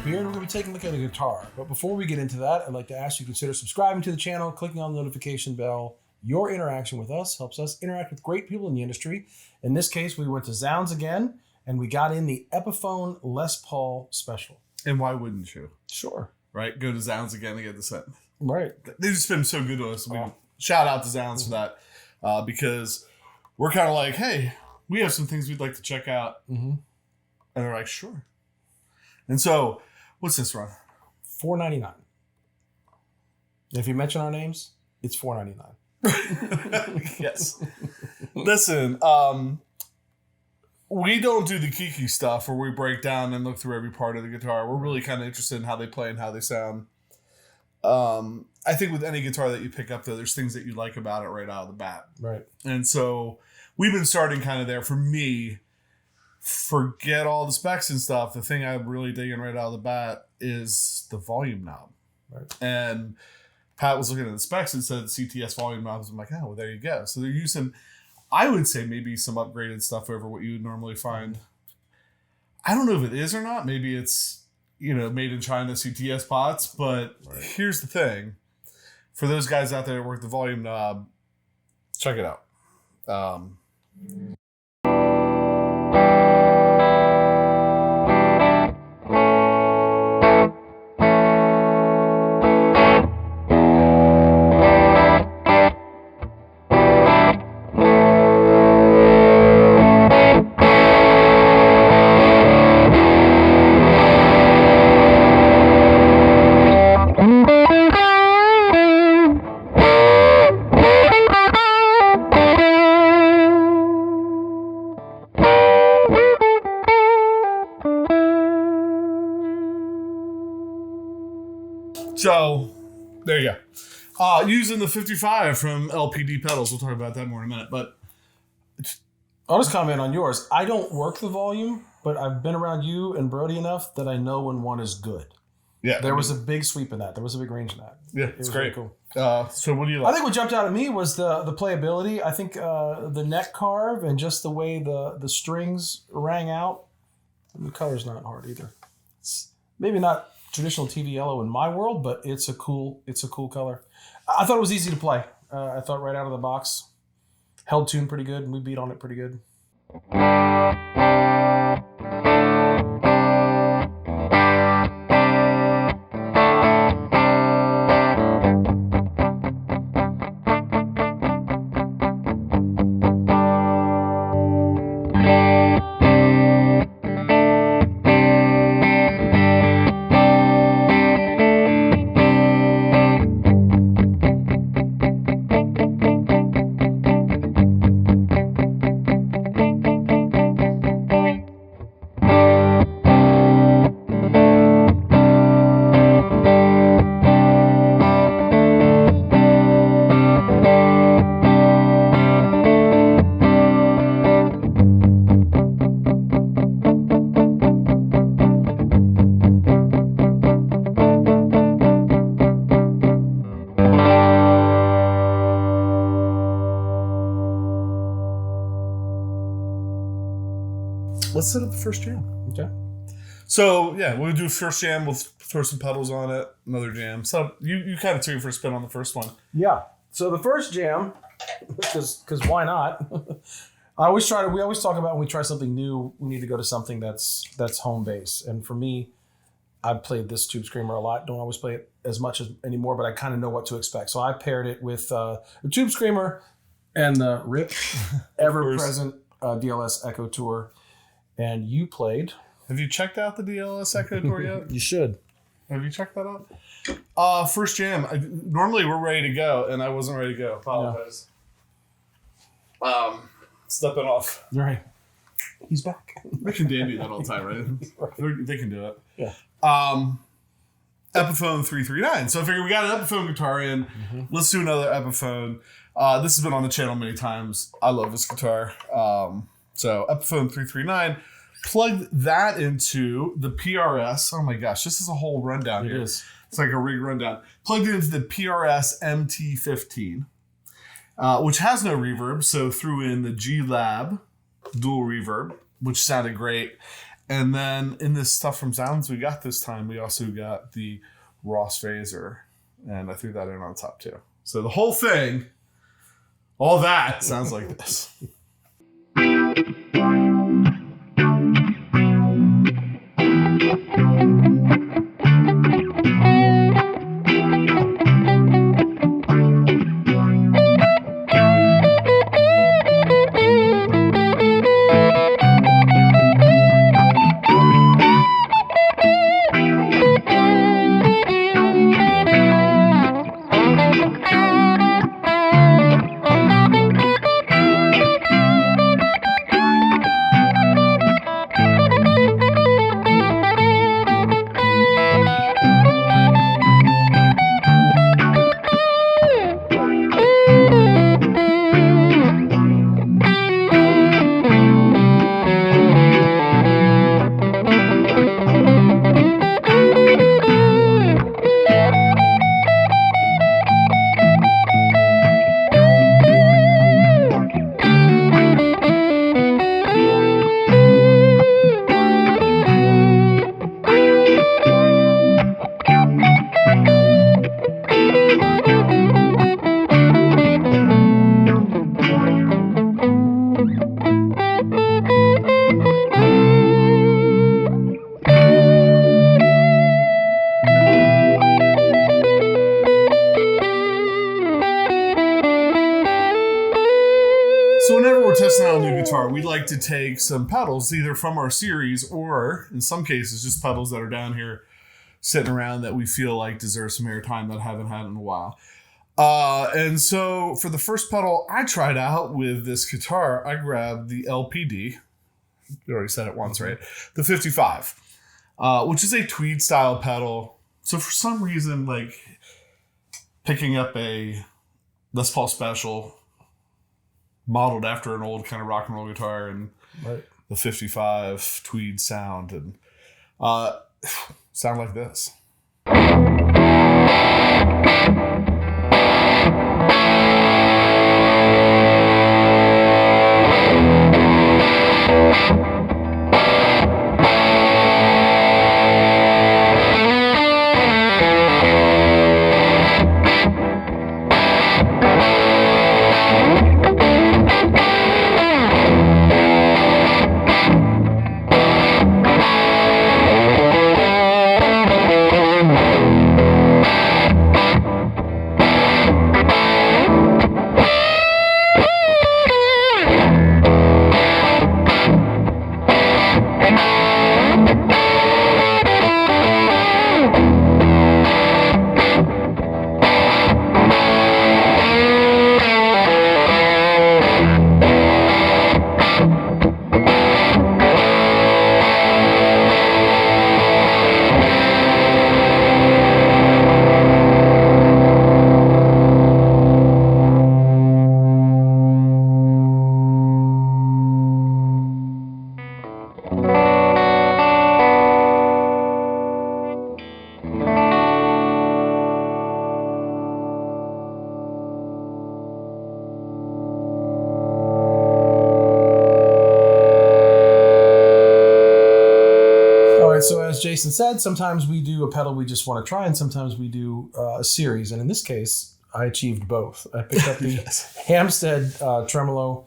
Beard. We're going to be taking a look at a guitar. But before we get into that, I'd like to ask you to consider subscribing to the channel, clicking on the notification bell. Your interaction with us helps us interact with great people in the industry. In this case, we went to Zzounds again, and we got in the Epiphone Les Paul Special. And why wouldn't you? Sure. Right? Go to Zzounds again and get the set. Right. They've just been so good to us. Shout out to Zzounds for that. Because we're kind of like, hey, we have some things we'd like to check out. Mm-hmm. And they're like, sure. And so, what's this, Ron? $4.99. If you mention our names, it's $4.99. Yes. Listen, we don't do the geeky stuff where we break down and look through every part of the guitar. We're really kind of interested in how they play and how they sound. I think with any guitar that you pick up, though, there's things that you like about it right out of the bat. Right. And so we've been starting kind of there. For me, forget all the specs and stuff. The thing I'm really digging right out of the bat is the volume knob. Right. And Pat was looking at the specs and said CTS volume knobs. I'm like, oh, well, there you go. So they're using, I would say, maybe some upgraded stuff over what you would normally find. I don't know if it is or not. Maybe it's, made in China CTS pots. But Here's the thing. For those guys out there that work the volume knob, check it out. So, there you go. Using the 55 from LPD pedals. We'll talk about that more in a minute. But I'll just comment on yours. I don't work the volume, but I've been around you and Brody enough that I know when one is good. Yeah, there was a big sweep in that. There was a big range in that. Yeah, it's great. Really cool. So what do you like? I think what jumped out at me was the playability. I think the neck carve and just the way the strings rang out. And the color's not hard either. It's maybe not traditional TV yellow in my world, but it's a cool color. I thought it was easy to play. I thought right out of the box, held tune pretty good, and we beat on it pretty good. Let's set up the first jam. Okay. So, yeah, we'll do first jam. We'll throw some pedals on it. Another jam. So, you kind of took it for a spin on the first one. Yeah. So, the first jam, because why not? We always talk about when we try something new, we need to go to something that's home base. And for me, I've played this Tube Screamer a lot. Don't always play it as much anymore, but I kind of know what to expect. So, I paired it with the Tube Screamer and the RIP ever-present DLS Echo Tour. And you played. Have you checked out the DLS Echo Tour yet? You should. Have you checked that out? First jam. Normally we're ready to go, and I wasn't ready to go. Apologize. Yeah. Stepping off. You're right. He's back. They can do that all the time, right? They can do it. Yeah. Epiphone 339. So I figured we got an Epiphone guitar in. Mm-hmm. Let's do another Epiphone. This has been on the channel many times. I love this guitar. So Epiphone 339, plugged that into the PRS. Oh my gosh, this is a whole rundown here. It is. It's like a rig rundown. Plugged it into the PRS MT15, which has no reverb. So threw in the G Lab dual reverb, which sounded great. And then in this stuff from Zzounds we got this time, we also got the Ross phaser, and I threw that in on top too. So the whole thing, all that sounds like this. We like to take some pedals either from our series or in some cases just pedals that are down here sitting around that we feel like deserve some airtime that I haven't had in a while. And so for the first pedal I tried out with this guitar, I grabbed the LPD. You already said it once, right? The 55, which is a tweed style pedal. So for some reason, like picking up a Les Paul Special modeled after an old kind of rock and roll guitar and the 55 tweed sound and sound like this. So as Jason said, sometimes we do a pedal we just want to try, and sometimes we do a series. And in this case, I achieved both. I picked up the Hamstead Tremolo.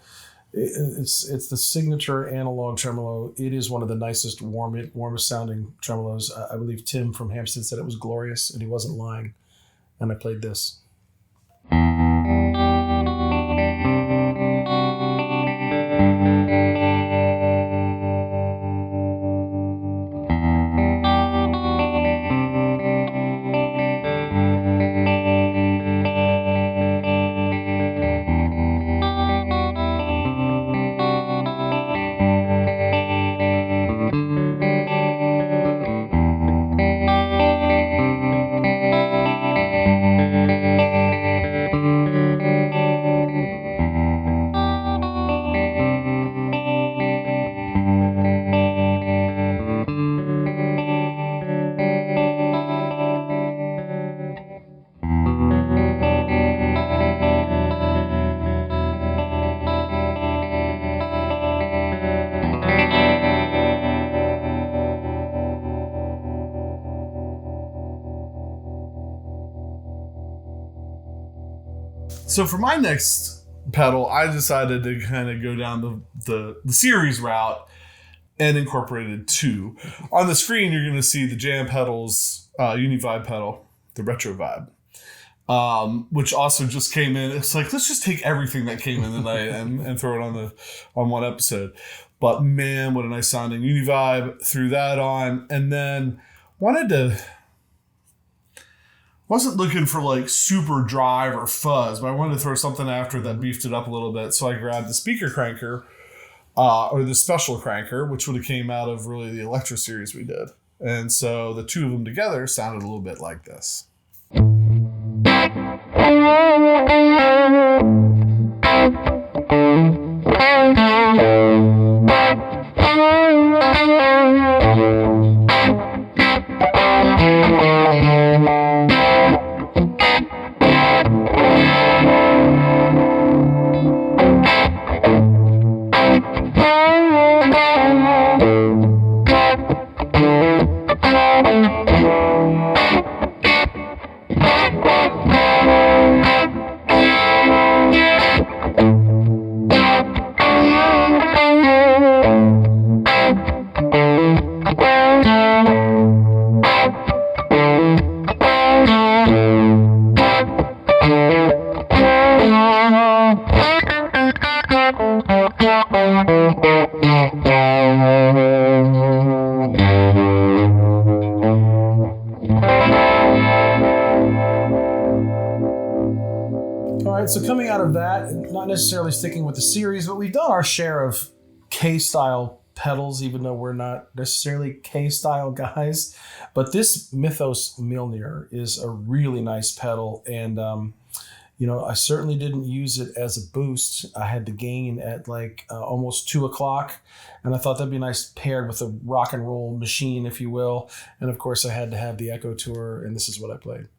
It's the signature analog tremolo. It is one of the nicest, warmest sounding tremolos. I believe Tim from Hamstead said it was glorious, and he wasn't lying. And I played this. So for my next pedal, I decided to kind of go down the series route and incorporated 2. On the screen, you're going to see the Jam Pedals Univibe pedal, the Retrovibe, which also just came in. It's like, let's just take everything that came in tonight and throw it on one episode. But man, what a nice sounding Univibe. Threw that on, and then wasn't looking for like super drive or fuzz, but I wanted to throw something after that beefed it up a little bit. So I grabbed the speaker cranker, or the special cranker, which would have came out of really the Electro series we did. And so the 2 of them together sounded a little bit like this. So coming out of that, not necessarily sticking with the series, but we've done our share of K-style pedals, even though we're not necessarily K-style guys. But this Mythos Mjolnir is a really nice pedal, and I certainly didn't use it as a boost. I had the gain at like almost 2 o'clock, and I thought that'd be nice paired with a rock and roll machine, if you will. And of course, I had to have the Echo Tour, and this is what I played.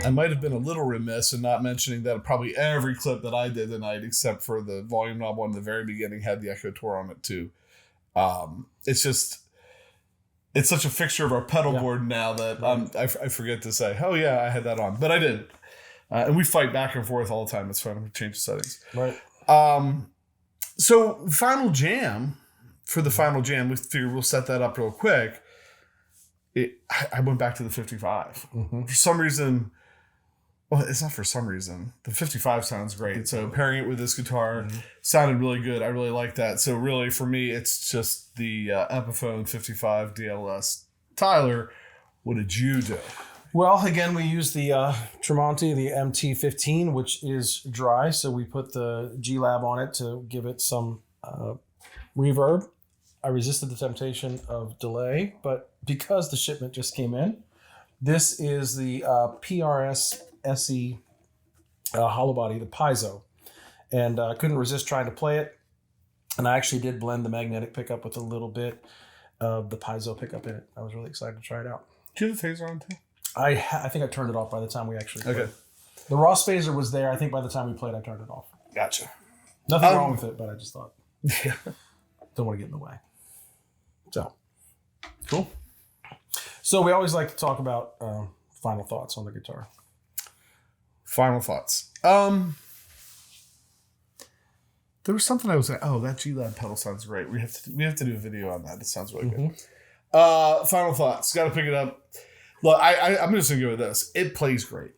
I might have been a little remiss in not mentioning that probably every clip that I did tonight, except for the volume knob one in the very beginning, had the Echo Tour on it too. It's such a fixture of our pedal board now that I forget to say, oh yeah, I had that on, but I did. And we fight back and forth all the time. It's fun. We change the settings. Right. So final jam, for the final jam, we figure we'll set that up real quick. I went back to the 55. Mm-hmm. For some reason, well, it's not for some reason. The 55 sounds great. So pairing it with this guitar sounded really good. I really like that. So really, for me, it's just the Epiphone 55 DLS. Tyler, what did you do? Well, again, we used the Tremonti, the MT15, which is dry. So we put the G-Lab on it to give it some reverb. I resisted the temptation of delay, but because the shipment just came in, this is the PRS SE hollow body, the piezo. And I couldn't resist trying to play it. And I actually did blend the magnetic pickup with a little bit of the piezo pickup in it. I was really excited to try it out. Did you have the phaser on too? I think I turned it off by the time we actually played. Okay. The Ross phaser was there. I think by the time we played, I turned it off. Gotcha. Nothing wrong with it, but I just thought, don't want to get in the way. So, cool. So we always like to talk about final thoughts on the guitar. Final thoughts. There was something I was like, oh, that G-Lab pedal sounds great. We have to do a video on that. It sounds really good. Final thoughts. Got to pick it up. Look, I'm just gonna go with this. It plays great.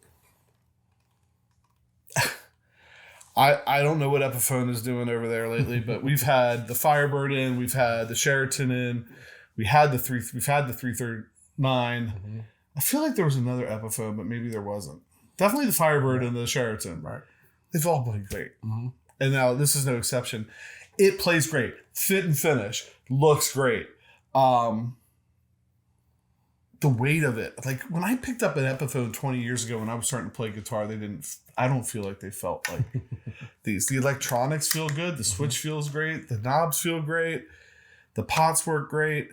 I don't know what Epiphone is doing over there lately, but we've had the Firebird in, we've had the Sheraton in, We've had the 339. Mm-hmm. I feel like there was another Epiphone, but maybe there wasn't. Definitely the Firebird and the Sheraton. Right. They've all played great. Mm-hmm. And now this is no exception. It plays great. Fit and finish. Looks great. The weight of it. Like when I picked up an Epiphone 20 years ago when I was starting to play guitar, I don't feel like they felt like these. The electronics feel good. The switch feels great. The knobs feel great. The pots work great.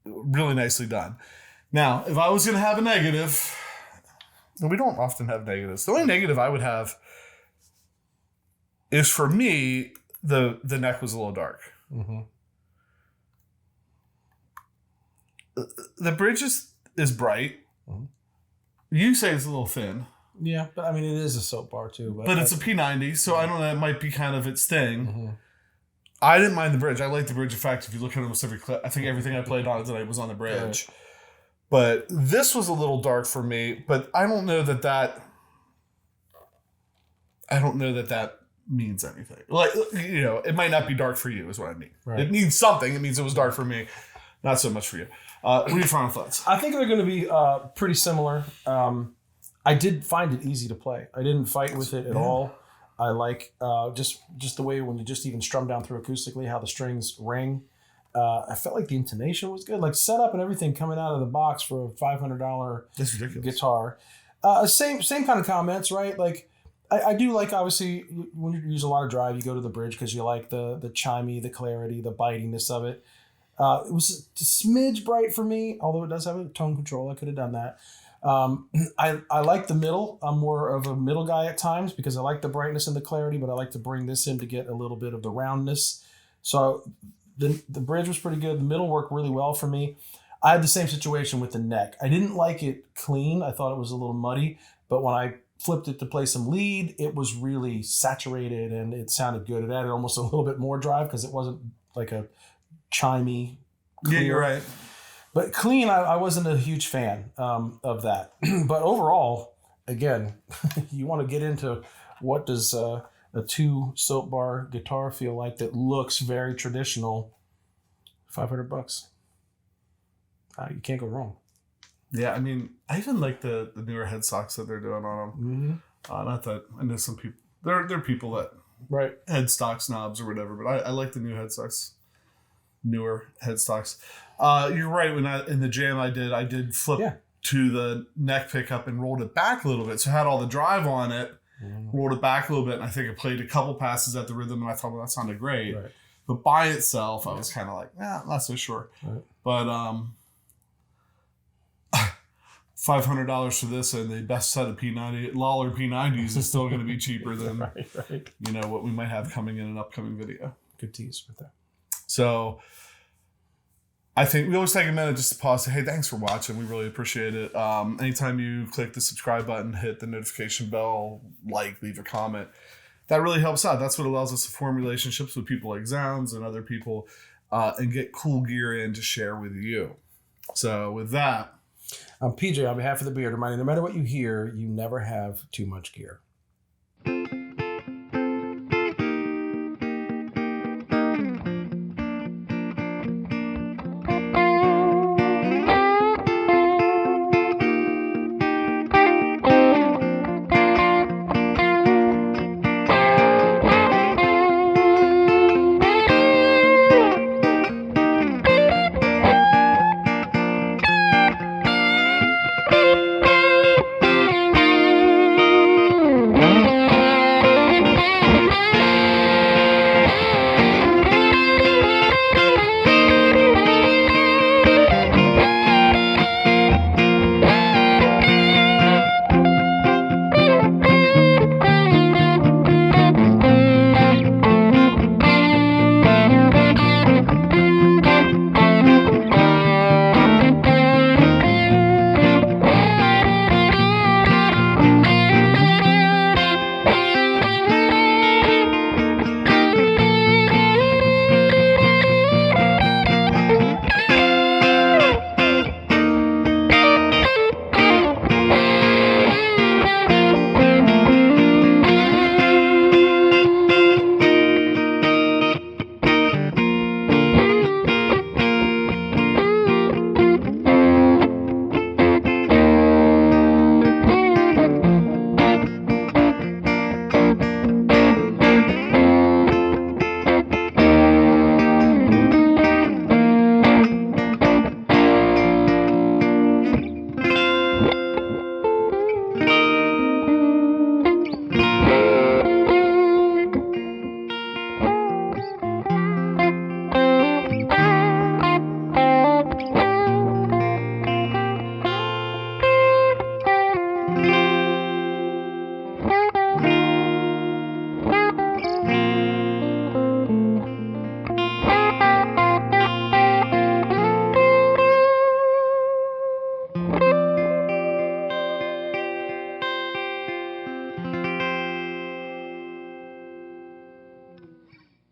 Really nicely done. Now, if I was going to have a negative, and we don't often have negatives. The only negative I would have is for me, the neck was a little dark. Mm-hmm. The bridge is bright. Mm-hmm. You say it's a little thin. Yeah, but I mean, it is a soap bar too. But it's a P90, so I don't know. It might be kind of its thing. Mm-hmm. I didn't mind the bridge. I like the bridge. In fact, if you look at almost every clip, I think everything I played on tonight was on the bridge. Right. But this was a little dark for me. But I don't know that means anything. Like, you know, it might not be dark for you, is what I mean. Right. It means something. It means it was dark for me, not so much for you. What are your final thoughts? I think they're going to be pretty similar. I did find it easy to play. I didn't fight with it at all. I like just the way when you just even strum down through acoustically, how the strings ring. I felt like the intonation was good. Like setup and everything coming out of the box for a $500 That's ridiculous. Guitar. Same kind of comments, right? Like I do like, obviously, when you use a lot of drive, you go to the bridge because you like the chimey, the clarity, the bitiness of it. It was a smidge bright for me, although it does have a tone control. I could have done that. I like the middle. I'm more of a middle guy at times because I like the brightness and the clarity, but I like to bring this in to get a little bit of the roundness. So the bridge was pretty good. The middle worked really well for me. I had the same situation with the neck. I didn't like it clean. I thought it was a little muddy, but when I flipped it to play some lead, it was really saturated and it sounded good. It added almost a little bit more drive because it wasn't like a chimey clear. Yeah, you're right. But clean, I wasn't a huge fan of that. But overall, again, you want to get into what does a 2 soap bar guitar feel like that looks very traditional. $500. You can't go wrong. Yeah, I mean, I even like the newer headstocks that they're doing on them. Mm-hmm. Not that I know some people. There are people that headstock snobs or whatever, but I like the new headstocks. Newer headstocks. You're right. When in the jam I did flip to the neck pickup and rolled it back a little bit. So I had all the drive on it, rolled it back a little bit, and I think I played a couple passes at the rhythm, and I thought, well, that sounded great. Right. But by itself, I was kind of like, I'm not so sure. Right. But $500 for this and the best set of P90 Lawler P90s is still going to be cheaper than you know what we might have coming in an upcoming video. Good tease right there. So I think we always take a minute just to pause and say, hey, thanks for watching. We really appreciate it. Anytime you click the subscribe button, hit the notification bell, leave a comment, that really helps out. That's what allows us to form relationships with people like Zzounds and other people and get cool gear in to share with you. So with that, I'm PJ on behalf of the Beard, reminding no matter what you hear, you never have too much gear.